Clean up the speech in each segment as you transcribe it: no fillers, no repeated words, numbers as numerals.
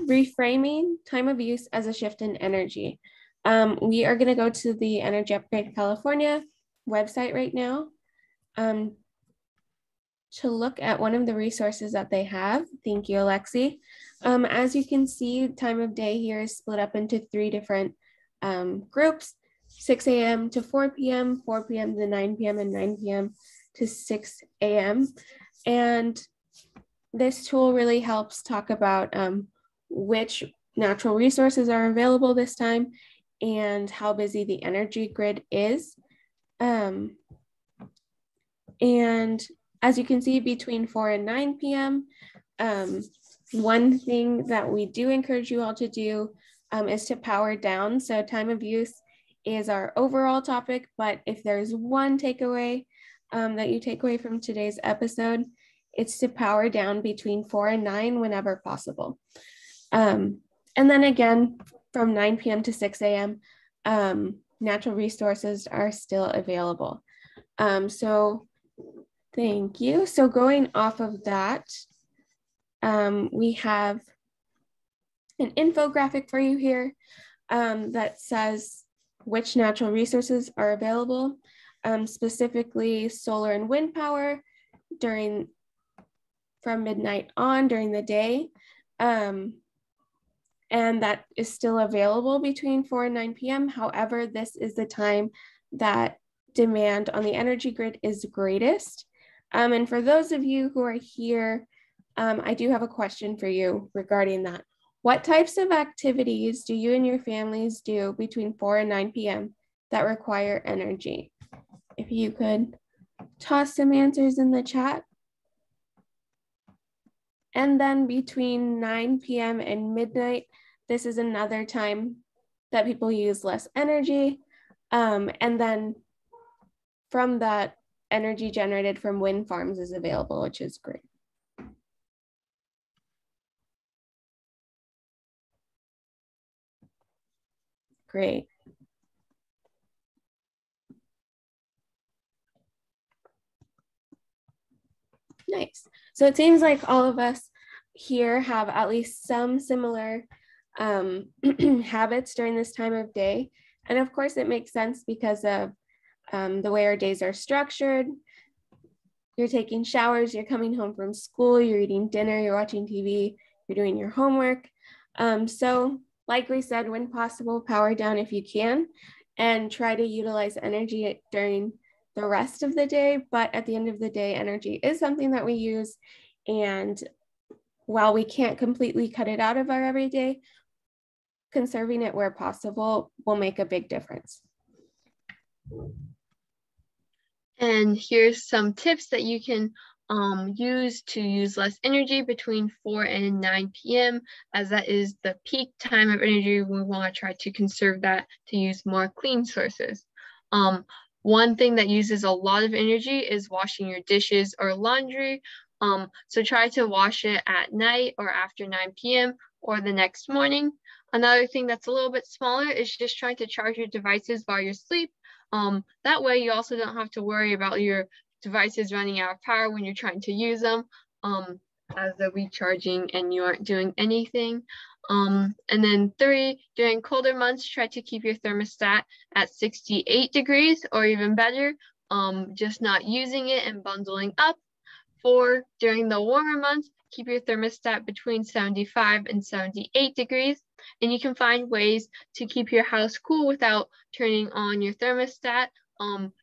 reframing time of use as a shift in energy. We are going to go to the Energy Upgrade California website right now to look at one of the resources that they have. Thank you, Alexi. As you can see, time of day here is split up into 3 different groups: 6 a.m. to 4 p.m., 4 p.m. to 9 p.m., and 9 p.m. to 6 a.m. And this tool really helps talk about which natural resources are available this time and how busy the energy grid is. And as you can see, between 4 and 9 p.m., one thing that we do encourage you all to do is to power down. So time of use is our overall topic, but if there's one takeaway that you take away from today's episode, it's to power down between 4 and 9 whenever possible. And then again, from 9 p.m. to 6 a.m., natural resources are still available. So thank you. So going off of that, we have an infographic for you here that says which natural resources are available, specifically solar and wind power from midnight on during the day. And that is still available between 4 and 9 p.m. However, this is the time that demand on the energy grid is greatest. And for those of you who are here, I do have a question for you regarding that. What types of activities do you and your families do between 4 and 9 p.m. that require energy? If you could toss some answers in the chat. And then between 9 p.m. and midnight, this is another time that people use less energy. And then from that, energy generated from wind farms is available, which is great. Great. Nice. So it seems like all of us here have at least some similar habits during this time of day. And of course, it makes sense because of the way our days are structured. You're taking showers, you're coming home from school, you're eating dinner, you're watching TV, you're doing your homework. So like we said, when possible, power down if you can and try to utilize energy during the rest of the day. But at the end of the day, energy is something that we use. And while we can't completely cut it out of our everyday, conserving it where possible will make a big difference. And here's some tips that you can use to use less energy between 4 and 9 p.m. as that is the peak time of energy. We want to try to conserve that to use more clean sources. One thing that uses a lot of energy is washing your dishes or laundry. So try to wash it at night or after 9 p.m. or the next morning. Another thing that's a little bit smaller is just trying to charge your devices while you're asleep. That way you also don't have to worry about your devices running out of power when you're trying to use them, as they're recharging and you aren't doing anything. And then 3, during colder months, try to keep your thermostat at 68 degrees or even better, just not using it and bundling up. 4, during the warmer months, keep your thermostat between 75 and 78 degrees. And you can find ways to keep your house cool without turning on your thermostat,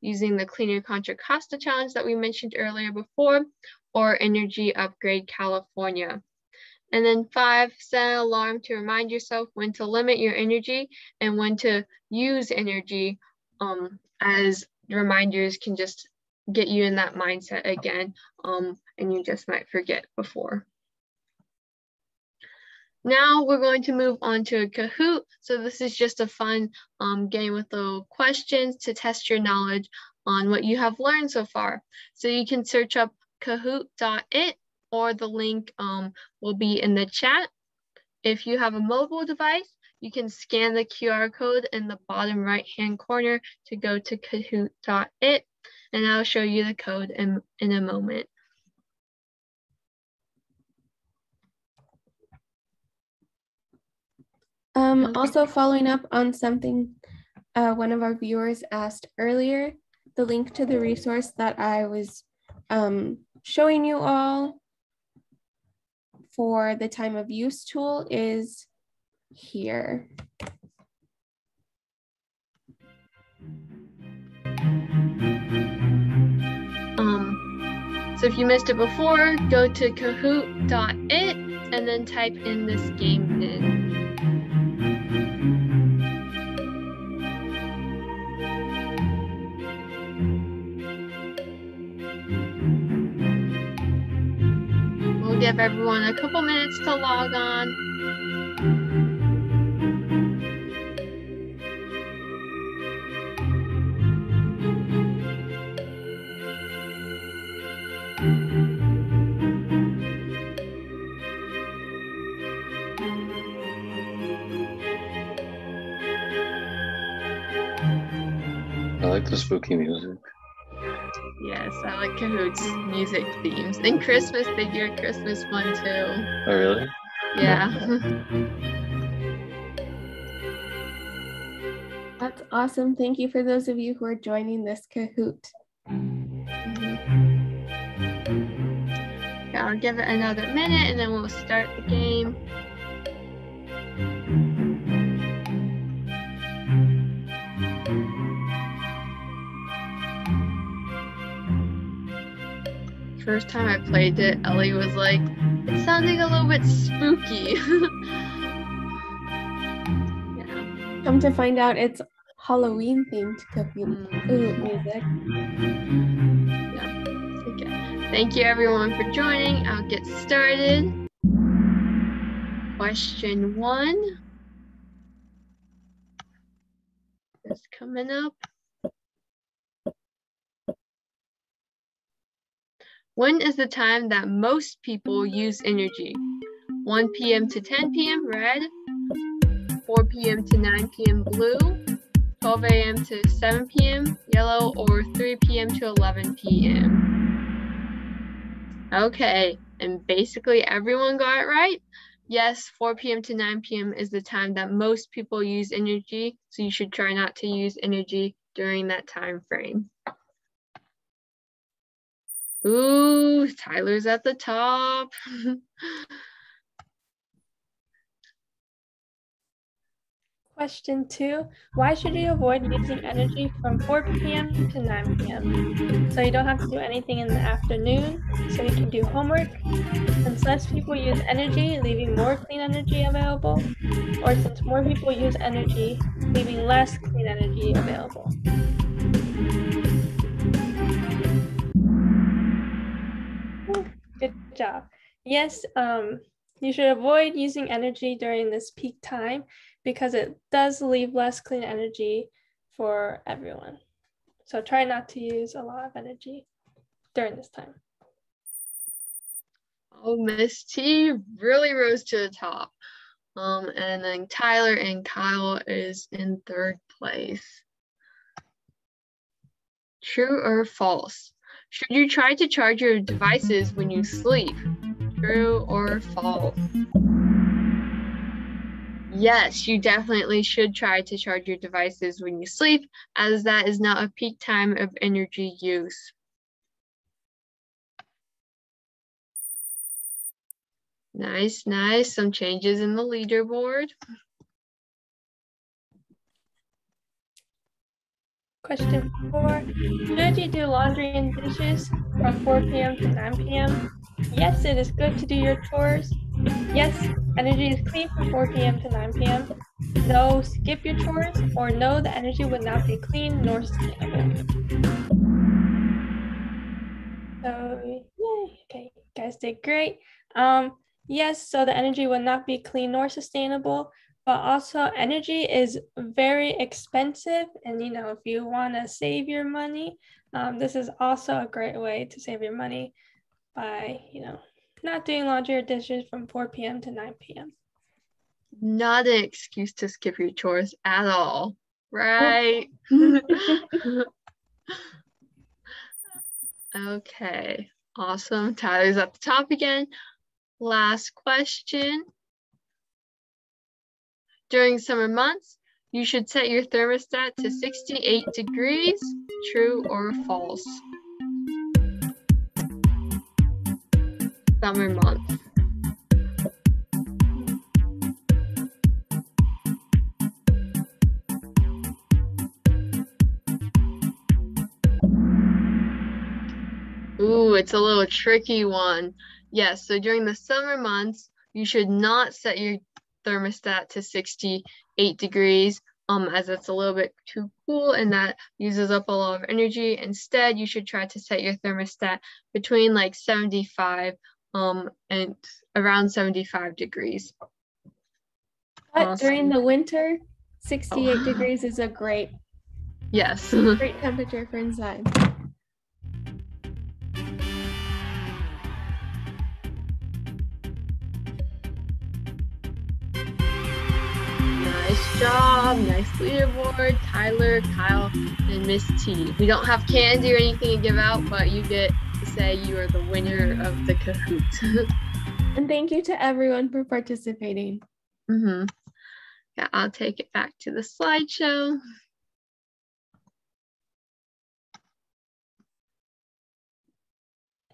using the Cleaner Contra Costa challenge that we mentioned earlier before, or Energy Upgrade California. And then 5, set an alarm to remind yourself when to limit your energy and when to use energy, as reminders can just get you in that mindset again, and you just might forget before. Now we're going to move on to a Kahoot. So this is just a fun game with little questions to test your knowledge on what you have learned so far. So you can search up kahoot.it, or the link will be in the chat. If you have a mobile device, you can scan the QR code in the bottom right-hand corner to go to kahoot.it, and I'll show you the code in a moment. Also following up on something one of our viewers asked earlier, the link to the resource that I was showing you all for the time of use tool is here. So if you missed it before, go to kahoot.it and then type in this game pin. We'll give everyone a couple minutes to log on. I like the spooky music. Yes, I like Kahoot's music themes. And Christmas, they do a Christmas one too. Oh, really? Yeah. That's awesome. Thank you for those of you who are joining this Kahoot. Yeah, I'll give it another minute and then we'll start the game. First time I played it, Ellie was like, it's sounding a little bit spooky. Yeah. Come to find out it's Halloween themed Kahoot music. Yeah. Okay. Thank you everyone for joining. I'll get started. Question 1 is coming up. When is the time that most people use energy? 1 p.m. to 10 p.m. red, 4 p.m. to 9 p.m. blue, 12 a.m. to 7 p.m. yellow, or 3 p.m. to 11 p.m. Okay, and basically everyone got it right. Yes, 4 p.m. to 9 p.m. is the time that most people use energy, so you should try not to use energy during that time frame. Ooh, Tyler's at the top. Question 2, why should you avoid using energy from 4 p.m. to 9 p.m.? So you don't have to do anything in the afternoon, so you can do homework, since less people use energy, leaving more clean energy available, or since more people use energy, leaving less clean energy available. Good job. Yes, you should avoid using energy during this peak time because it does leave less clean energy for everyone. So try not to use a lot of energy during this time. Oh, Miss T really rose to the top. And then Tyler and Kyle is in 3rd place. True or false? Should you try to charge your devices when you sleep? True or false? Yes, you definitely should try to charge your devices when you sleep, as that is not a peak time of energy use. Nice, nice. Some changes in the leaderboard. Question 4, should you do laundry and dishes from 4 p.m. to 9 p.m.? Yes, it is good to do your chores. Yes, energy is clean from 4 p.m. to 9 p.m. No, skip your chores, or no, the energy would not be clean nor sustainable. So, yay, okay, you guys did great. Yes, so the energy would not be clean nor sustainable, but also energy is very expensive. And, you know, if you want to save your money, this is also a great way to save your money by, you know, not doing laundry or dishes from 4 p.m. to 9 p.m. Not an excuse to skip your chores at all, right? Okay, awesome. Tyler's at the top again. Last question. During summer months, you should set your thermostat to 68 degrees, true or false? Summer months. Ooh, it's a little tricky one. Yes, so during the summer months, you should not set your thermostat to 68 degrees, as it's a little bit too cool and that uses up a lot of energy. Instead, you should try to set your thermostat between like 75 and around 75 degrees. But Awesome. during the winter, 68 degrees is a great temperature for inside. Nice job, nice leaderboard, Tyler, Kyle, and Miss T. We don't have candy or anything to give out, but you get to say you are the winner of the Kahoot. And thank you to everyone for participating. Yeah, I'll take it back to the slideshow.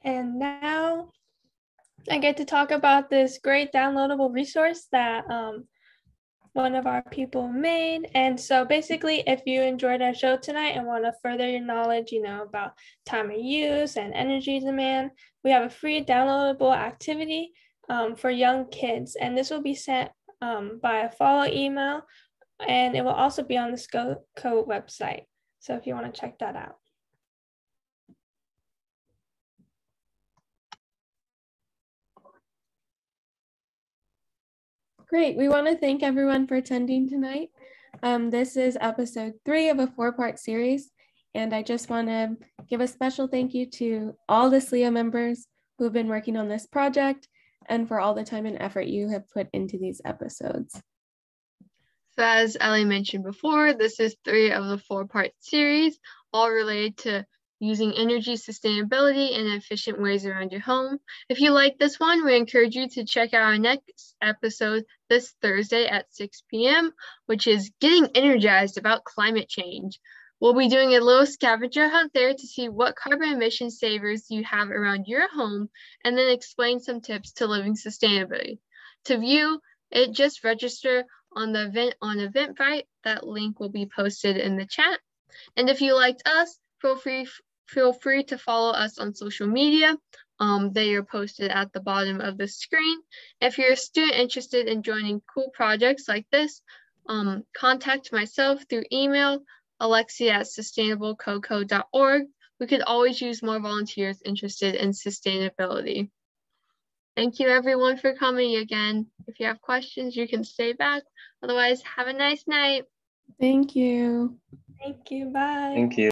And now I get to talk about this great downloadable resource that one of our people made. And so basically, if you enjoyed our show tonight and want to further your knowledge, about time of use and energy demand, we have a free downloadable activity for young kids. And this will be sent by a follow email, and it will also be on the Kahoot website. So if you want to check that out. Great. We want to thank everyone for attending tonight. This is episode 3 of a 4-part series, and I just want to give a special thank you to all the SLEA members who have been working on this project and for all the time and effort you have put into these episodes. So as Ellie mentioned before, this is 3 of the 4-part series, all related to using energy sustainability in efficient ways around your home. If you like this one, we encourage you to check out our next episode this Thursday at 6 p.m., which is Getting Energized About Climate Change. We'll be doing a little scavenger hunt there to see what carbon emission savers you have around your home, and then explain some tips to living sustainably. To view it, just register on the event on Eventbrite. That link will be posted in the chat. And if you liked us, feel free to follow us on social media. They are posted at the bottom of the screen. If you're a student interested in joining cool projects like this, contact myself through email, alexia@sustainablecoco.org. We could always use more volunteers interested in sustainability. Thank you everyone for coming again. If you have questions, you can stay back. Otherwise, have a nice night. Thank you. Thank you. Bye. Thank you.